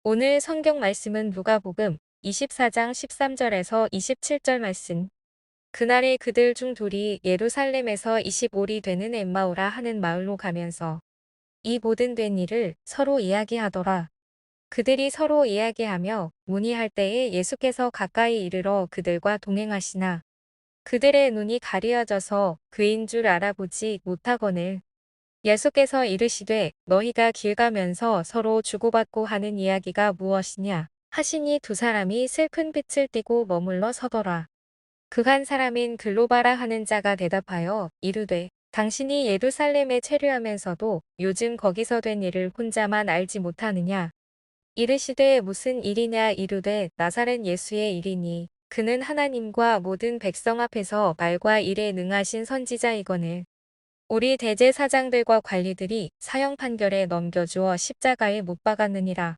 오늘 성경 말씀은 누가복음 24장 13절에서 27절 말씀. 그날에 그들 중 둘이 예루살렘에서 25리 되는 엠마오라 하는 마을로 가면서 이 모든 된 일을 서로 이야기하더라. 그들이 서로 이야기하며 문의할 때에 예수께서 가까이 이르러 그들과 동행하시나 그들의 눈이 가리어져서 그인 줄 알아보지 못하거늘 예수께서 이르시되 너희가 길 가면서 서로 주고받고 하는 이야기가 무엇이냐 하시니 두 사람이 슬픈 빛을 띠고 머물러 서더라. 그 한 사람인 글로바라 하는 자가 대답하여 이르되 당신이 예루살렘에 체류하면서도 요즘 거기서 된 일을 혼자만 알지 못하느냐. 이르시되 무슨 일이냐 이르되 나사렛 예수의 일이니 그는 하나님과 모든 백성 앞에서 말과 일에 능하신 선지자이거늘 우리 대제사장들과 관리들이 사형 판결에 넘겨주어 십자가에 못 박았느니라.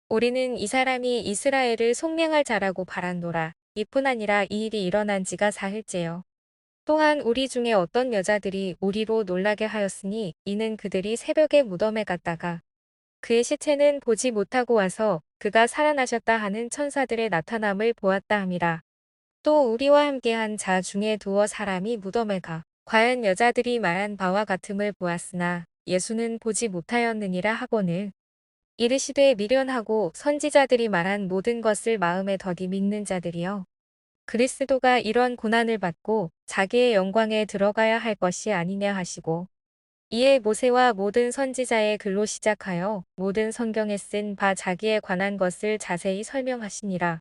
우리는 이 사람이 이스라엘을 속량할 자라고 바란노라. 이뿐 아니라 이 일이 일어난 지가 사흘째요. 또한 우리 중에 어떤 여자들이 우리로 놀라게 하였으니 이는 그들이 새벽에 무덤에 갔다가 그의 시체는 보지 못하고 와서 그가 살아나셨다 하는 천사들의 나타남을 보았다 함이라. 또 우리와 함께한 자 중에 두어 사람이 무덤에 가 과연 여자들이 말한 바와 같음을 보았으나 예수는 보지 못하였느니라 하거늘 이르시되 미련하고 선지자들이 말한 모든 것을 마음에 더디 믿는 자들이여 그리스도가 이런 고난을 받고 자기의 영광에 들어가야 할 것이 아니냐 하시고 이에 모세와 모든 선지자의 글로 시작하여 모든 성경에 쓴 바 자기에 관한 것을 자세히 설명하시니라.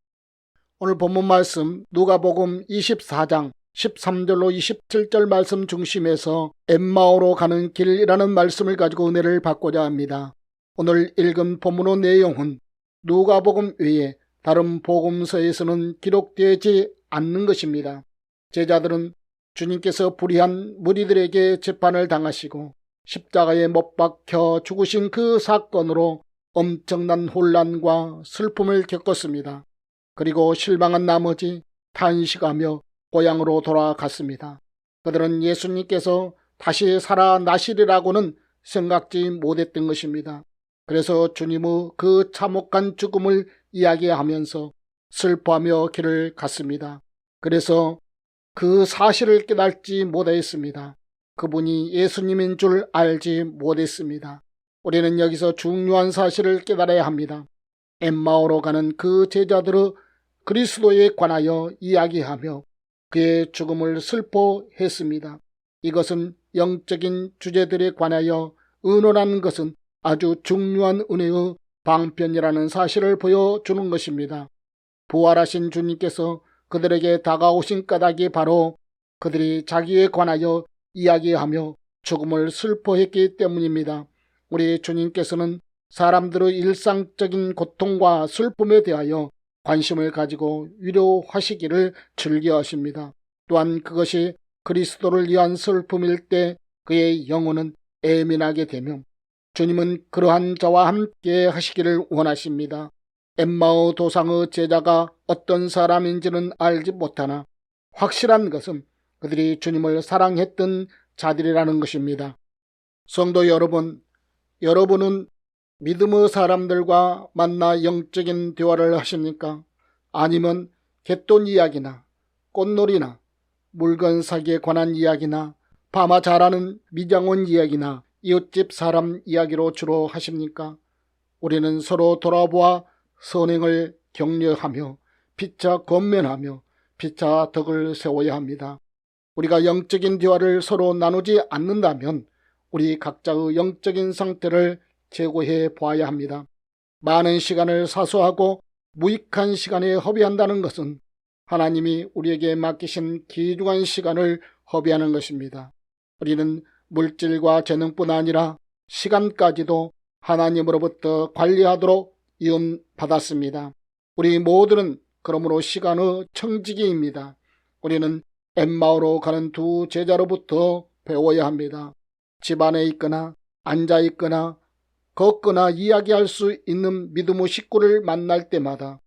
오늘 본문 말씀 누가복음 24장 13절로 27절 말씀 중심에서 엠마오로 가는 길이라는 말씀을 가지고 은혜를 받고자 합니다. 오늘 읽은 본문의 내용은 누가복음 외에 다른 복음서에서는 기록되지 않는 것입니다. 제자들은 주님께서 불의한 무리들에게 재판을 당하시고 십자가에 못 박혀 죽으신 그 사건으로 엄청난 혼란과 슬픔을 겪었습니다. 그리고 실망한 나머지 탄식하며 고향으로 돌아갔습니다. 그들은 예수님께서 다시 살아나시리라고는 생각지 못했던 것입니다. 그래서 주님의 그 참혹한 죽음을 이야기하면서 슬퍼하며 길을 갔습니다. 그래서 그 사실을 깨닫지 못했습니다. 그분이 예수님인 줄 알지 못했습니다. 우리는 여기서 중요한 사실을 깨달아야 합니다. 엠마오로 가는 그 제자들의 그리스도에 관하여 이야기하며 그의 죽음을 슬퍼했습니다. 이것은 영적인 주제들에 관하여 의논하는 것은 아주 중요한 은혜의 방편이라는 사실을 보여주는 것입니다. 부활하신 주님께서 그들에게 다가오신 까닭이 바로 그들이 자기에 관하여 이야기하며 죽음을 슬퍼했기 때문입니다. 우리 주님께서는 사람들의 일상적인 고통과 슬픔에 대하여 관심을 가지고 위로하시기를 즐겨하십니다. 또한 그것이 그리스도를 위한 슬픔일 때 그의 영혼은 예민하게 되며 주님은 그러한 자와 함께 하시기를 원하십니다. 엠마오 도상의 제자가 어떤 사람인지는 알지 못하나 확실한 것은 그들이 주님을 사랑했던 자들이라는 것입니다. 성도 여러분, 여러분은 믿음의 사람들과 만나 영적인 대화를 하십니까? 아니면 갯돈 이야기나 꽃놀이나 물건 사기에 관한 이야기나 파마 잘하는 미장원 이야기나 이웃집 사람 이야기로 주로 하십니까? 우리는 서로 돌아보아 선행을 격려하며 피차 권면하며 피차 덕을 세워야 합니다. 우리가 영적인 대화를 서로 나누지 않는다면 우리 각자의 영적인 상태를 제고해 보아야 합니다. 많은 시간을 사소하고 무익한 시간에 허비한다는 것은 하나님이 우리에게 맡기신 귀중한 시간을 허비하는 것입니다. 우리는 물질과 재능뿐 아니라 시간까지도 하나님으로부터 관리하도록 이음받았습니다. 우리 모두는 그러므로 시간의 청지기입니다. 우리는 엠마오로 가는 두 제자로부터 배워야 합니다. 집안에 있거나 앉아 있거나 걷거나 이야기할 수 있는 믿음의 식구를 만날 때마다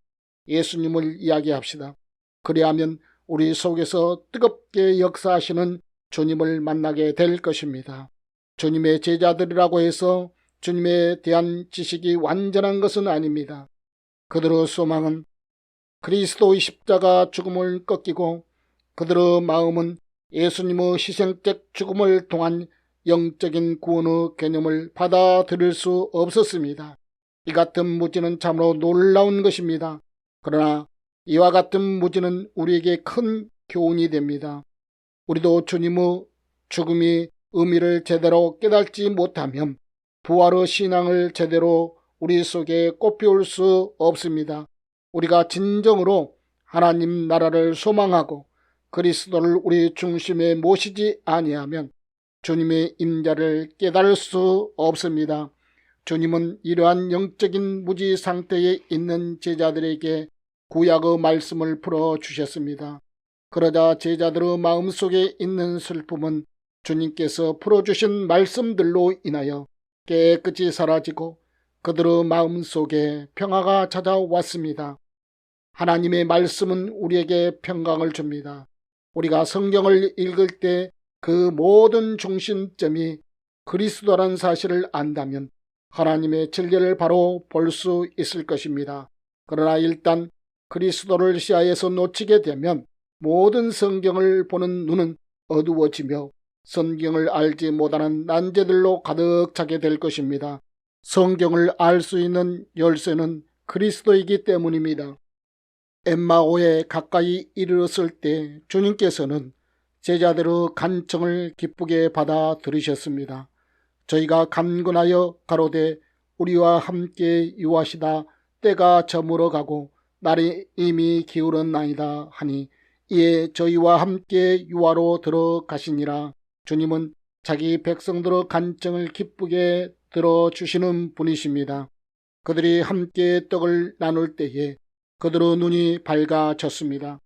예수님을 이야기합시다. 그리하면 우리 속에서 뜨겁게 역사하시는 주님을 만나게 될 것입니다. 주님의 제자들이라고 해서 주님에 대한 지식이 완전한 것은 아닙니다. 그들의 소망은 그리스도의 십자가 죽음을 꺾이고 그들의 마음은 예수님의 희생적 죽음을 통한 영적인 구원의 개념을 받아들일 수 없었습니다. 이 같은 무지는 참으로 놀라운 것입니다. 그러나 이와 같은 무지는 우리에게 큰 교훈이 됩니다. 우리도 주님의 죽음이 의미를 제대로 깨닫지 못하면 부활의 신앙을 제대로 우리 속에 꽃피울 수 없습니다. 우리가 진정으로 하나님 나라를 소망하고 그리스도를 우리 중심에 모시지 아니하면 주님의 임자를 깨달을 수 없습니다. 주님은 이러한 영적인 무지 상태에 있는 제자들에게 구약의 말씀을 풀어주셨습니다. 그러자 제자들의 마음속에 있는 슬픔은 주님께서 풀어주신 말씀들로 인하여 깨끗이 사라지고 그들의 마음속에 평화가 찾아왔습니다. 하나님의 말씀은 우리에게 평강을 줍니다. 우리가 성경을 읽을 때 그 모든 중심점이 그리스도라는 사실을 안다면 하나님의 진리를 바로 볼 수 있을 것입니다. 그러나 일단 그리스도를 시야에서 놓치게 되면 모든 성경을 보는 눈은 어두워지며 성경을 알지 못하는 난제들로 가득 차게 될 것입니다. 성경을 알 수 있는 열쇠는 그리스도이기 때문입니다. 엠마오에 가까이 이르렀을 때 주님께서는 제자들의 간청을 기쁘게 받아들이셨습니다. 저희가 간구하여 가로되 우리와 함께 유하시다 때가 저물어 가고 날이 이미 기울었나이다 하니 이에 저희와 함께 유하로 들어가시니라. 주님은 자기 백성들의 간청을 기쁘게 들어주시는 분이십니다. 그들이 함께 떡을 나눌 때에 그들의 눈이 밝아졌습니다.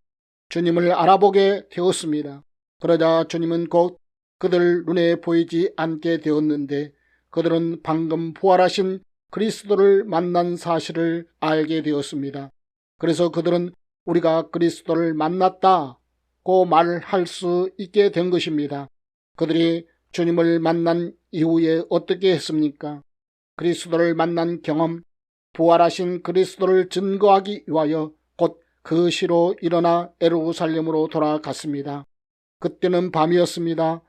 주님을 알아보게 되었습니다. 그러자 주님은 곧 그들 눈에 보이지 않게 되었는데 그들은 방금 부활하신 그리스도를 만난 사실을 알게 되었습니다. 그래서 그들은 우리가 그리스도를 만났다고 말할 수 있게 된 것입니다. 그들이 주님을 만난 이후에 어떻게 했습니까? 그리스도를 만난 경험, 부활하신 그리스도를 증거하기 위하여 곧 그 시로 일어나 예루살렘으로 돌아갔습니다. 그때는 밤이었습니다.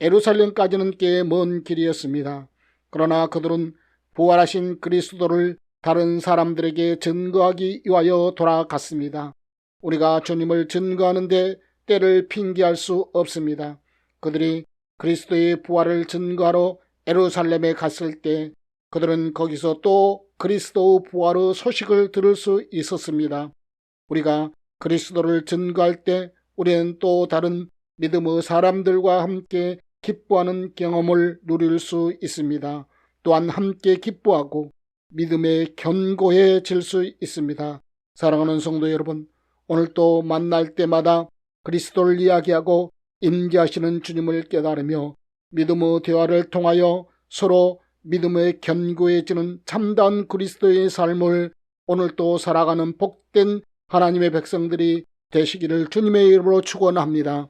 예루살렘까지는 꽤 먼 길이었습니다. 그러나 그들은 부활하신 그리스도를 다른 사람들에게 증거하기 위하여 돌아갔습니다. 우리가 주님을 증거하는데 때를 핑계할 수 없습니다. 그들이 그리스도의 부활을 증거하러 예루살렘에 갔을 때 그들은 거기서 또 그리스도의 부활의 소식을 들을 수 있었습니다. 우리가 그리스도를 증거할 때 우리는 또 다른 믿음의 사람들과 함께 기뻐하는 경험을 누릴 수 있습니다. 또한 함께 기뻐하고 믿음에 견고해질 수 있습니다. 사랑하는 성도 여러분, 오늘 또 만날 때마다 그리스도를 이야기하고 임재하시는 주님을 깨달으며 믿음의 대화를 통하여 서로 믿음에 견고해지는 참다운 그리스도의 삶을 오늘 또 살아가는 복된 하나님의 백성들이 되시기를 주님의 이름으로 축원합니다.